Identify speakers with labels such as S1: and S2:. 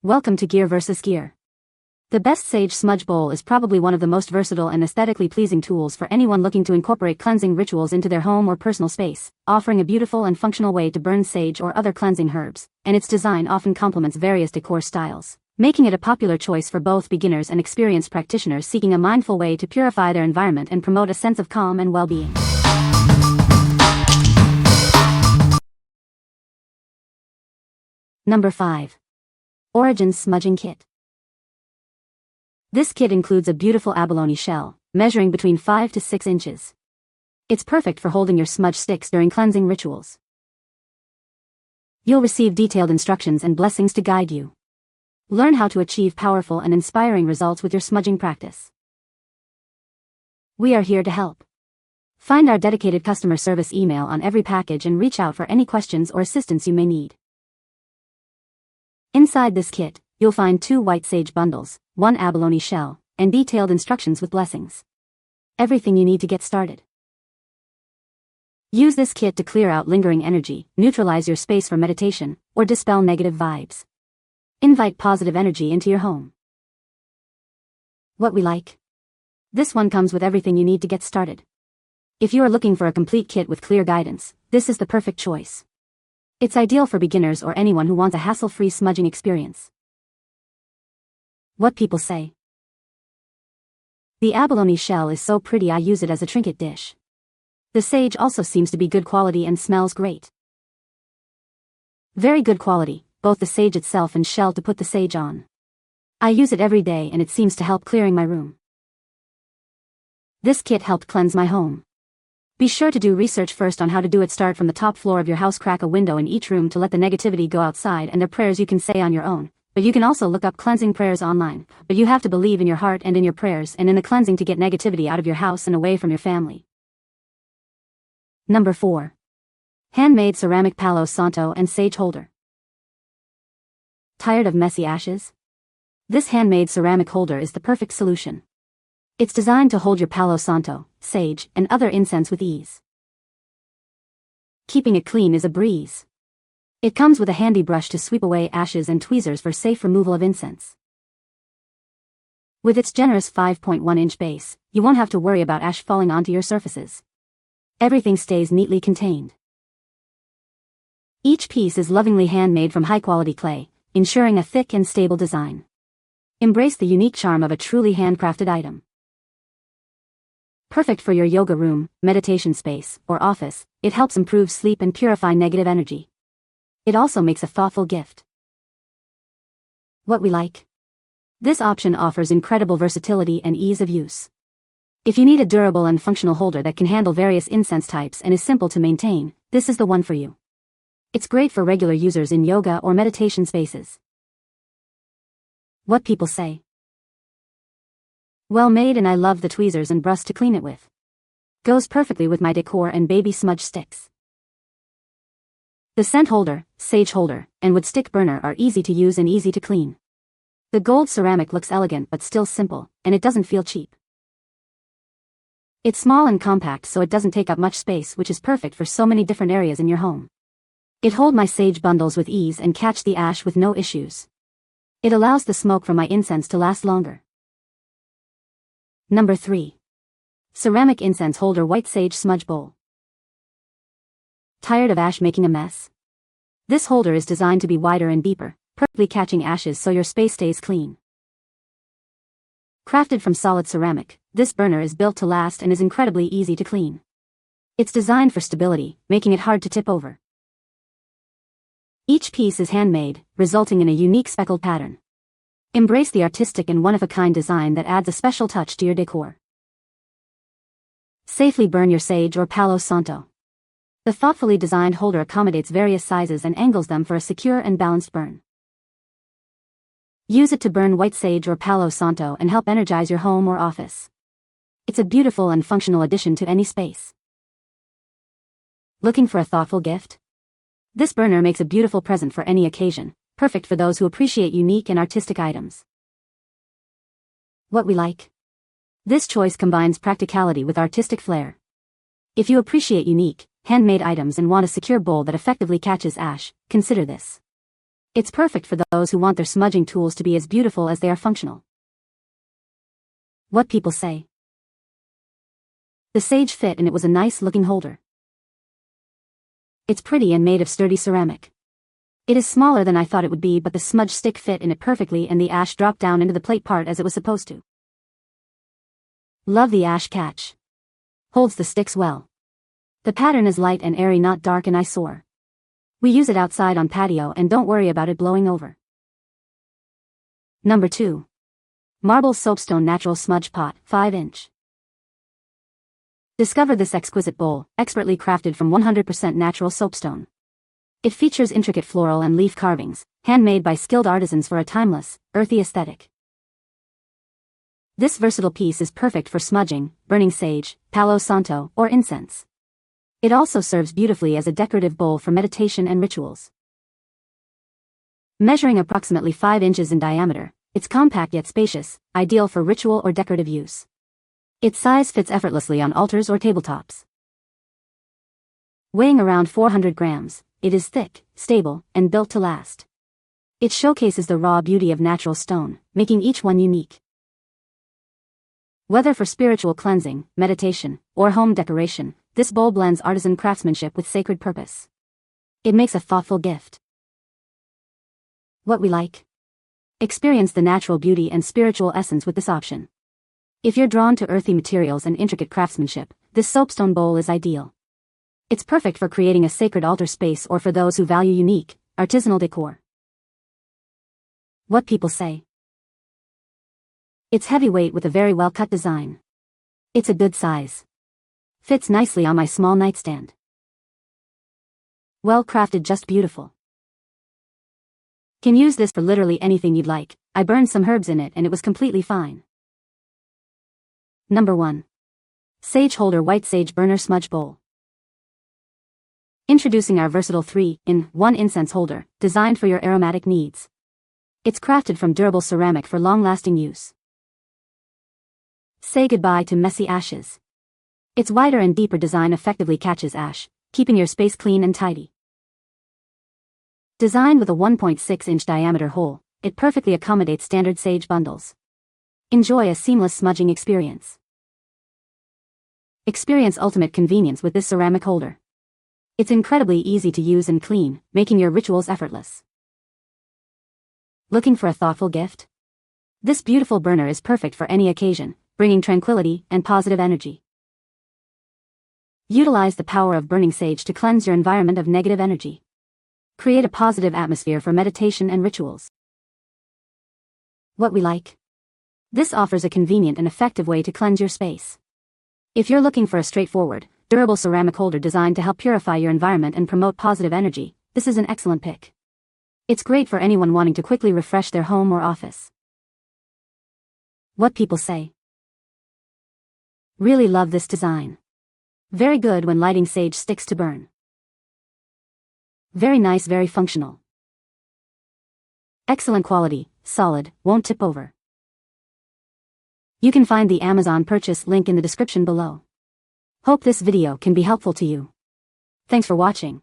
S1: Welcome to Gear vs. Gear. The best Sage Smudge Bowl is probably one of the most versatile and aesthetically pleasing tools for anyone looking to incorporate cleansing rituals into their home or personal space, offering a beautiful and functional way to burn sage or other cleansing herbs, and its design often complements various decor styles, making it a popular choice for both beginners and experienced practitioners seeking a mindful way to purify their environment and promote a sense of calm and well-being. Number 5. Origins Smudging Kit. This kit includes a beautiful abalone shell, measuring between 5 to 6 inches. It's perfect for holding your smudge sticks during cleansing rituals. You'll receive detailed instructions and blessings to guide you. Learn how to achieve powerful and inspiring results with your smudging practice. We are here to help. Find our dedicated customer service email on every package and reach out for any questions or assistance you may need. Inside this kit, you'll find 2 white sage bundles, 1 abalone shell, and detailed instructions with blessings. Everything you need to get started. Use this kit to clear out lingering energy, neutralize your space for meditation, or dispel negative vibes. Invite positive energy into your home. What we like? This one comes with everything you need to get started. If you are looking for a complete kit with clear guidance, this is the perfect choice. It's ideal for beginners or anyone who wants a hassle-free smudging experience. What people say. The abalone shell is so pretty I use it as a trinket dish. The sage also seems to be good quality and smells great. Very good quality, both the sage itself and shell to put the sage on. I use it every day and it seems to help clearing my room. This kit helped cleanse my home. Be sure to do research first on how to do it. Start from the top floor of your house, crack a window in each room to let the negativity go outside, and the prayers you can say on your own, but you can also look up cleansing prayers online, but you have to believe in your heart and in your prayers and in the cleansing to get negativity out of your house and away from your family. Number 4. Handmade ceramic Palo, Santo and sage holder. Tired of messy ashes? This handmade ceramic holder is the perfect solution. It's designed to hold your Palo Santo, sage, and other incense with ease. Keeping it clean is a breeze. It comes with a handy brush to sweep away ashes and tweezers for safe removal of incense. With its generous 5.1-inch base, you won't have to worry about ash falling onto your surfaces. Everything stays neatly contained. Each piece is lovingly handmade from high-quality clay, ensuring a thick and stable design. Embrace the unique charm of a truly handcrafted item. Perfect for your yoga room, meditation space, or office, it helps improve sleep and purify negative energy. It also makes a thoughtful gift. What we like? This option offers incredible versatility and ease of use. If you need a durable and functional holder that can handle various incense types and is simple to maintain, this is the one for you. It's great for regular users in yoga or meditation spaces. What people say. Well made, and I love the tweezers and brush to clean it with. Goes perfectly with my decor and baby smudge sticks. The scent holder, sage holder, and wood stick burner are easy to use and easy to clean. The gold ceramic looks elegant but still simple, and it doesn't feel cheap. It's small and compact, so it doesn't take up much space, which is perfect for so many different areas in your home. It holds my sage bundles with ease and catch the ash with no issues. It allows the smoke from my incense to last longer. Number 3. Ceramic incense holder, white sage smudge bowl. Tired of ash making a mess? This holder is designed to be wider and deeper, perfectly catching ashes so your space stays clean. Crafted from solid ceramic, this burner is built to last and is incredibly easy to clean. It's designed for stability, making it hard to tip over. Each piece is handmade, resulting in a unique speckled pattern. Embrace the artistic and one-of-a-kind design that adds a special touch to your decor. Safely burn your sage or Palo Santo. The thoughtfully designed holder accommodates various sizes and angles them for a secure and balanced burn. Use it to burn white sage or Palo Santo and help energize your home or office. It's a beautiful and functional addition to any space. Looking for a thoughtful gift? This burner makes a beautiful present for any occasion, perfect for those who appreciate unique and artistic items. What we like? This choice combines practicality with artistic flair. If you appreciate unique, handmade items and want a secure bowl that effectively catches ash, consider this. It's perfect for those who want their smudging tools to be as beautiful as they are functional. What people say. The Sage fit and it was a nice looking holder. It's pretty and made of sturdy ceramic. It is smaller than I thought it would be, but the smudge stick fit in it perfectly and the ash dropped down into the plate part as it was supposed to. Love the ash catch. Holds the sticks well. The pattern is light and airy, not dark and eyesore. We use it outside on patio and don't worry about it blowing over. Number 2. Marble Soapstone Natural Smudge Pot, 5-inch. Discover this exquisite bowl, expertly crafted from 100% natural soapstone. It features intricate floral and leaf carvings, handmade by skilled artisans for a timeless, earthy aesthetic. This versatile piece is perfect for smudging, burning sage, Palo Santo, or incense. It also serves beautifully as a decorative bowl for meditation and rituals. Measuring approximately 5 inches in diameter, it's compact yet spacious, ideal for ritual or decorative use. Its size fits effortlessly on altars or tabletops. Weighing around 400 grams, it is thick, stable, and built to last. It showcases the raw beauty of natural stone, making each one unique. Whether for spiritual cleansing, meditation, or home decoration, this bowl blends artisan craftsmanship with sacred purpose. It makes a thoughtful gift. What we like. Experience the natural beauty and spiritual essence with this option. If you're drawn to earthy materials and intricate craftsmanship, this soapstone bowl is ideal. It's perfect for creating a sacred altar space or for those who value unique, artisanal decor. What people say. It's heavyweight with a very well-cut design. It's a good size. Fits nicely on my small nightstand. Well crafted, just beautiful. Can use this for literally anything you'd like. I burned some herbs in it and it was completely fine. Number 1. Sage Holder White Sage Burner Smudge Bowl. Introducing our versatile 3-in-1 incense holder, designed for your aromatic needs. It's crafted from durable ceramic for long-lasting use. Say goodbye to messy ashes. Its wider and deeper design effectively catches ash, keeping your space clean and tidy. Designed with a 1.6-inch diameter hole, it perfectly accommodates standard sage bundles. Enjoy a seamless smudging experience. Experience ultimate convenience with this ceramic holder. It's incredibly easy to use and clean, making your rituals effortless. Looking for a thoughtful gift? This beautiful burner is perfect for any occasion, bringing tranquility and positive energy. Utilize the power of burning sage to cleanse your environment of negative energy. Create a positive atmosphere for meditation and rituals. What we like. This offers a convenient and effective way to cleanse your space. If you're looking for a straightforward, durable ceramic holder designed to help purify your environment and promote positive energy, this is an excellent pick. It's great for anyone wanting to quickly refresh their home or office. What people say. Really love this design. Very good when lighting sage sticks to burn. Very nice, very functional. Excellent quality, solid, won't tip over. You can find the Amazon purchase link in the description below. Hope this video can be helpful to you. Thanks for watching.